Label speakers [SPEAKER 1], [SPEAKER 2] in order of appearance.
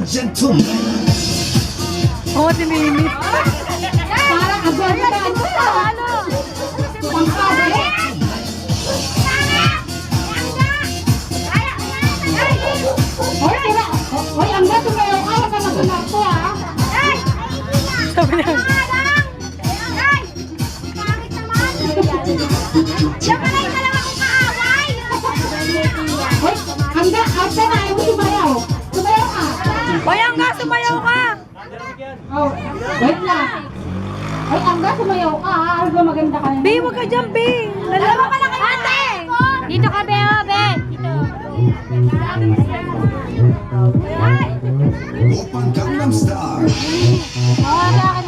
[SPEAKER 1] Gentleman.
[SPEAKER 2] Oh, tinimit.
[SPEAKER 3] Parang agad ka ano? Pangkari? Hoy, tira! Hoy, ang gato na yung ayaw ka na ko ah!
[SPEAKER 2] Sabi niya.
[SPEAKER 3] Hoy, hangga, asa na ayaw mo sumayaw! Sumayaw ka!
[SPEAKER 2] Hoy, Angga, sumayaw ka!
[SPEAKER 3] Oh, wait lang! Hoy, hangga, sumayaw ka ha! Ano ba maganda ka na?
[SPEAKER 2] Be, huwag ka dyan, Be!
[SPEAKER 4] Alam mo pala kayo, ate! Dito ka, Be, oh, Be! Dito.
[SPEAKER 1] Opang Gangnam Style.
[SPEAKER 4] Oh, sa akin